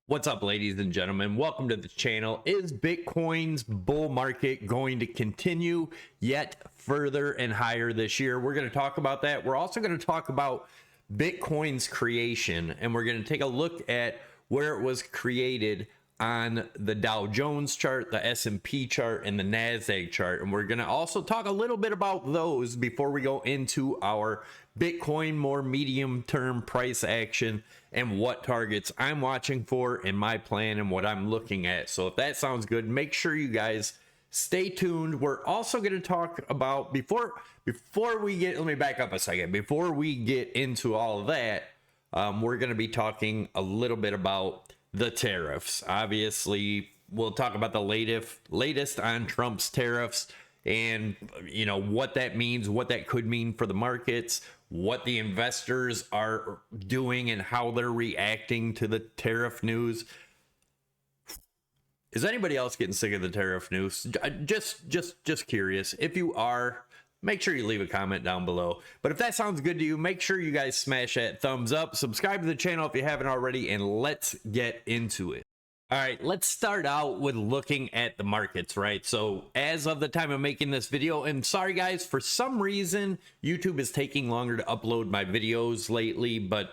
What's up, ladies and gentlemen? Welcome to the channel. Is Bitcoin's bull market going to continue yet further and higher this year? We're going to talk about that. We're also going to talk about Bitcoin's creation, and we're going to take a look at where it was created on the Dow Jones chart, the S&P chart, and the NASDAQ chart. And we're going to also talk a little bit about those before we go into our Bitcoin more medium-term price action and what targets I'm watching for in my plan and what I'm looking at. So if that sounds good, make sure you guys stay tuned. We're also going to talk about before we get, let me back up a second. Before we get into all of that, we're going to be talking a little bit about the tariffs. Obviously, we'll talk about the latest on Trump's tariffs and, you know, what that means, what that could mean for the markets, what the investors are doing and how they're reacting to the tariff news. Is anybody else getting sick of the tariff news? Just curious. If you are, make sure you leave a comment down below. But if that sounds good to you, make sure you guys smash that thumbs up, subscribe to the channel if you haven't already, and let's get into it. All right, let's start out with looking at the markets, right? So as of the time of making this video, and sorry guys, for some reason, YouTube is taking longer to upload my videos lately, but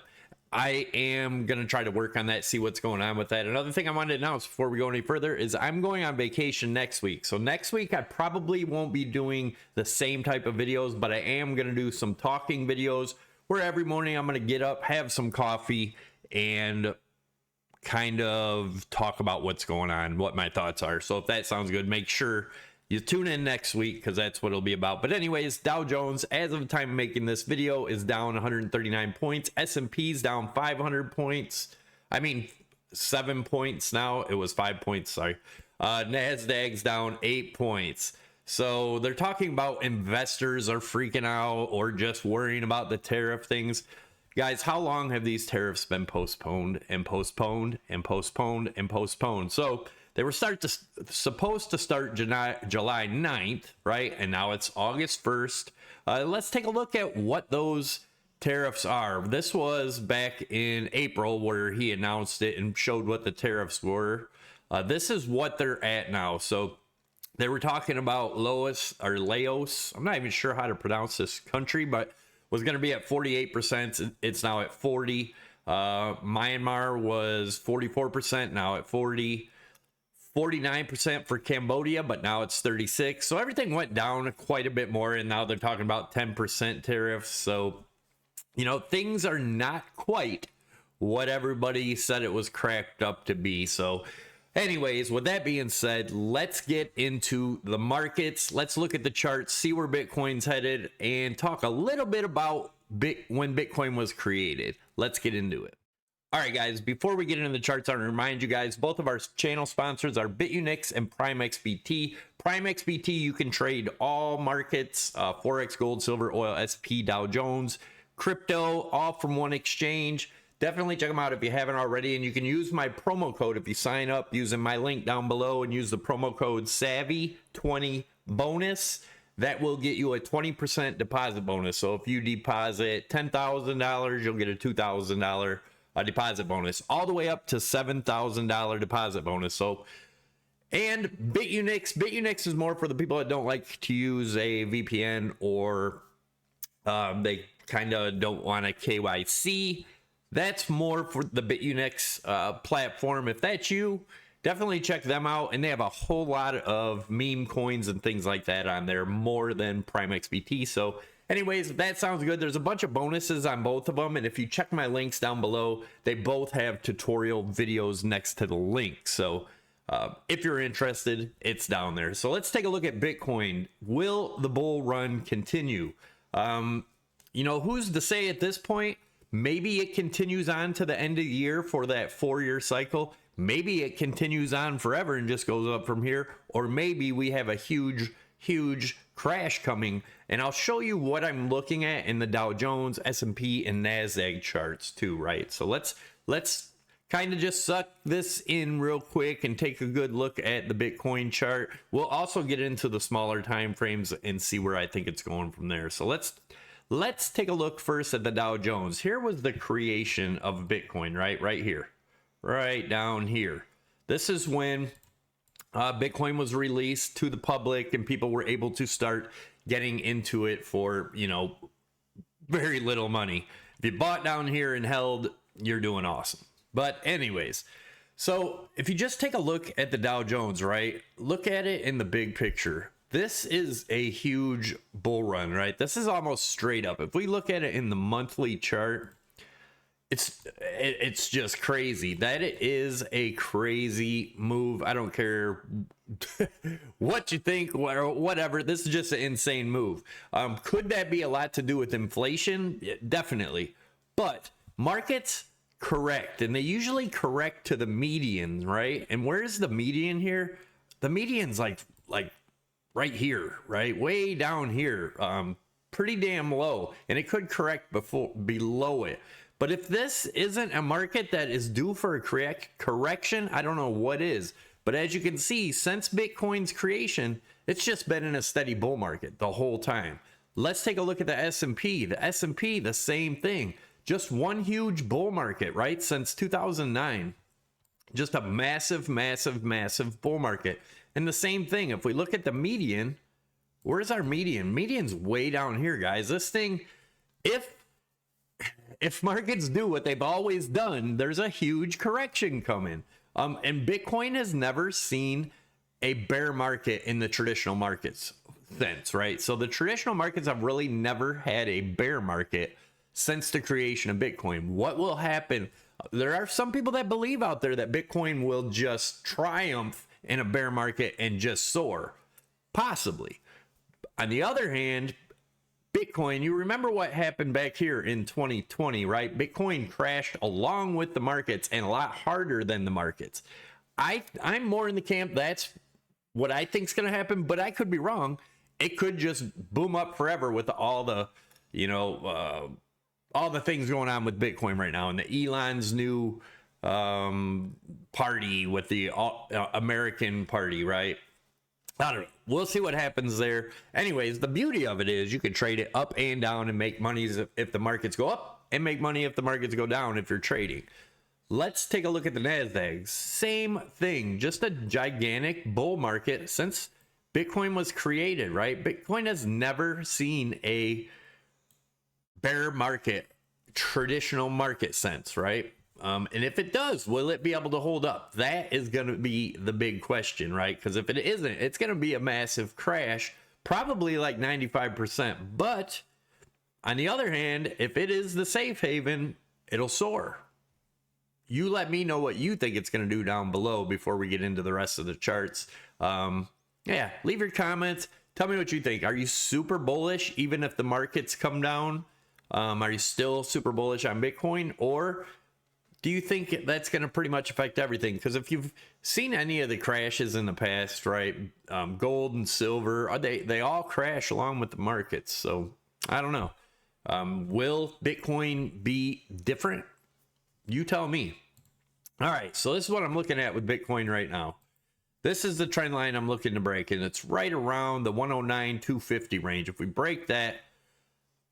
I am going to try to work on that, see what's going on with that. Another thing I wanted to announce before we go any further is I'm going on vacation next week. So next week, I probably won't be doing the same type of videos, but I am going to do some talking videos where every morning I'm going to get up, have some coffee, and kind of talk about what's going on, what my thoughts are. So if that sounds good, make sure you tune in next week because that's what it'll be about. But anyways, Dow Jones, as of the time of making this video, is down 139 points. S&P's down 500 points. I mean, 7 points now. It was 5 points, sorry. NASDAQ's down 8 points. So they're talking about investors are freaking out or just worrying about the tariff things. Guys, how long have these tariffs been postponed and postponed and postponed and postponed? So they were supposed to start July 9th, right? And now it's August 1st. Let's take a look at what those tariffs are. This was back in April where he announced it and showed what the tariffs were. This is what they're at now. So they were talking about Laos. I'm not even sure how to pronounce this country, but was going to be at 48%. It's now at 40. Myanmar was 44%, now at 40. 49% for Cambodia, but now it's 36. So everything went down quite a bit more, and now they're talking about 10% tariffs. So, you know, things are not quite what everybody said it was cracked up to be. So anyways, with that being said, let's get into the markets. Let's look at the charts, see where Bitcoin's headed, and talk a little bit about when Bitcoin was created. Let's get into it. All right, guys, before we get into the charts, I want to remind you guys, both of our channel sponsors are BITUNIX and PrimeXBT. PrimeXBT, you can trade all markets, Forex, gold, silver, oil, SP, Dow Jones, crypto, all from one exchange. Definitely check them out if you haven't already, and you can use my promo code if you sign up using my link down below and use the promo code SAVVY20 bonus. That will get you a 20% deposit bonus. So if you deposit $10,000, you'll get a $2,000 deposit bonus, all the way up to $7,000 deposit bonus. So, and BITUNIX is more for the people that don't like to use a VPN or they kind of don't want a KYC. That's more for the BITUNIX platform. If that's you, definitely check them out. And they have a whole lot of meme coins and things like that on there, more than PrimeXBT. So anyways, if that sounds good, there's a bunch of bonuses on both of them. And if you check my links down below, they both have tutorial videos next to the link. So if you're interested, it's down there. So let's take a look at Bitcoin. Will the bull run continue? You know, who's to say at this point? Maybe it continues on to the end of the year for that 4-year cycle. Maybe it continues on forever and just goes up from here. Or maybe we have a huge crash coming. And I'll show you what I'm looking at in the Dow Jones, S&P, and NASDAQ charts too, right? So let's kind of just suck this in real quick and take a good look at the Bitcoin chart. We'll also get into the smaller time frames and see where I think it's going from there. So let's take a look first at the Dow Jones. Here was the creation of Bitcoin, right here. right down here. This is when Bitcoin was released to the public and people were able to start getting into it for, you know, very little money. If you bought down here and held, you're doing awesome. But anyways, so if you just take a look at the Dow Jones, right? Look at it in the big picture. This is a huge bull run, right? This is almost straight up. If we look at it in the monthly chart, it's just crazy. That it is a crazy move. I don't care what you think or whatever. This is just an insane move. Could that be a lot to do with inflation? Yeah, definitely. But markets correct, and they usually correct to the median, right? And where's the median here? The median's like right here, right? Way down here. Pretty damn low, and it could correct below it. But if this isn't a market that is due for a correction, I don't know what is. But as you can see, since Bitcoin's creation, it's just been in a steady bull market the whole time. Let's take a look at the S&P. The S&P, the same thing. Just one huge bull market, right? Since 2009. Just a massive, massive, massive bull market. And the same thing, if we look at the median, where's our median? Median's way down here, guys. This thing, if markets do what they've always done, there's a huge correction coming. And Bitcoin has never seen a bear market in the traditional markets since, right? So the traditional markets have really never had a bear market since the creation of Bitcoin. What will happen? There are some people that believe out there that Bitcoin will just triumph in a bear market and just soar. Possibly. On the other hand, Bitcoin, you remember what happened back here in 2020, right? Bitcoin crashed along with the markets and a lot harder than the markets. I'm more in the camp that's what I think is going to happen, but I could be wrong. It could just boom up forever with all the, you know, all the things going on with Bitcoin right now, and the Elon's new party with the American party, right? I don't know. We'll see what happens there. Anyways, the beauty of it is you can trade it up and down and make money if the markets go up, and make money if the markets go down if you're trading. Let's take a look at the NASDAQ. Same thing, just a gigantic bull market since Bitcoin was created, right? Bitcoin has never seen a bear market, traditional market sense, right? And if it does, will it be able to hold up? That is going to be the big question, right? Because if it isn't, it's going to be a massive crash, probably like 95%. But on the other hand, if it is the safe haven, it'll soar. You let me know what you think it's going to do down below before we get into the rest of the charts. Yeah, leave your comments. Tell me what you think. Are you super bullish even if the markets come down? Are you still super bullish on Bitcoin? Or do you think that's going to pretty much affect everything? Because if you've seen any of the crashes in the past, right, gold and silver, they all crash along with the markets. So I don't know. Will Bitcoin be different? You tell me. All right, so this is what I'm looking at with Bitcoin right now. This is the trend line I'm looking to break, and it's right around the 109,250 range. If we break that,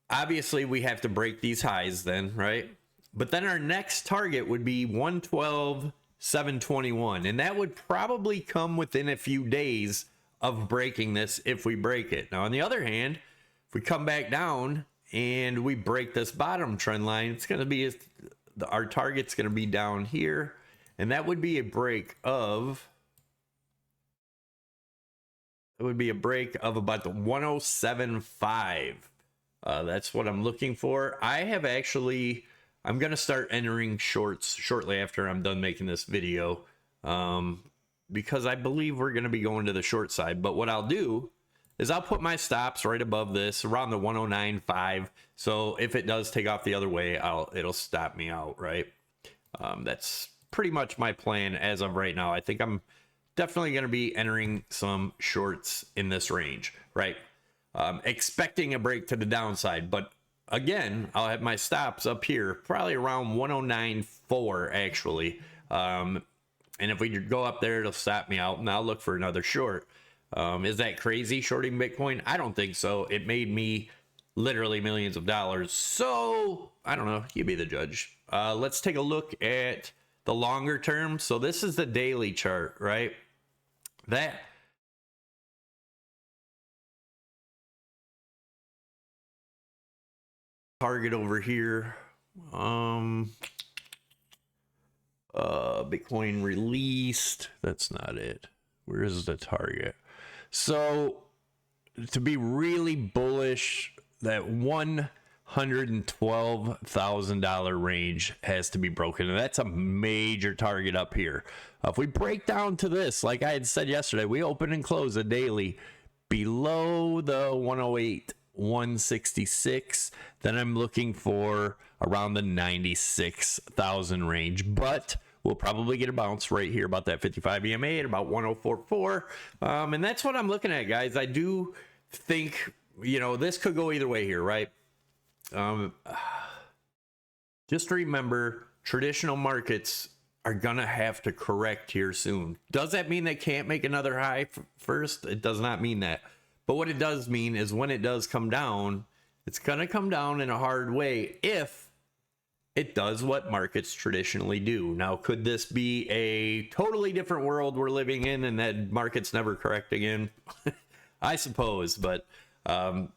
obviously we have to break these highs then, right? But then our next target would be 112,721, and that would probably come within a few days of breaking this if we break it. Now, on the other hand, if we come back down and we break this bottom trend line, it's going to be our target's going to be down here, and that would be a break of about the 107.5. That's what I'm looking for. I'm going to start entering shorts shortly after I'm done making this video, because I believe we're going to be going to the short side. But what I'll do is I'll put my stops right above this, around the 109.5. So if it does take off the other way, it'll stop me out, right? That's pretty much my plan as of right now. I think I'm definitely going to be entering some shorts in this range, right? Expecting a break to the downside, but again, I'll have my stops up here, probably around 109.4 actually. And if we go up there, it'll stop me out, and I'll look for another short. Is that crazy, shorting Bitcoin? I don't think so. It made me literally millions of dollars. So I don't know. You be the judge. Let's take a look at the longer term. So this is the daily chart, right? That target over here, Bitcoin released, that's not it. Where is the target? So to be really bullish, that $112,000 range has to be broken, and that's a major target up here. If we break down to this, like I had said yesterday, we open and close a daily below the 108 166, then I'm looking for around the 96,000 range, but we'll probably get a bounce right here about that 55 EMA at about 1044. And that's what I'm looking at, guys. I do think, you know, this could go either way here, right? Just remember, traditional markets are gonna have to correct here soon. Does that mean they can't make another high first? It does not mean that. But what it does mean is when it does come down, it's gonna come down in a hard way if it does what markets traditionally do. Now, could this be a totally different world we're living in and that markets never correct again? I suppose, but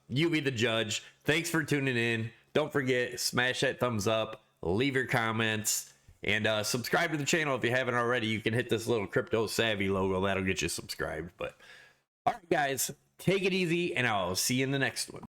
you be the judge. Thanks for tuning in. Don't forget, smash that thumbs up, leave your comments, and subscribe to the channel if you haven't already. You can hit this little Crypto Savvy logo. That'll get you subscribed. But all right, guys, take it easy, and I'll see you in the next one.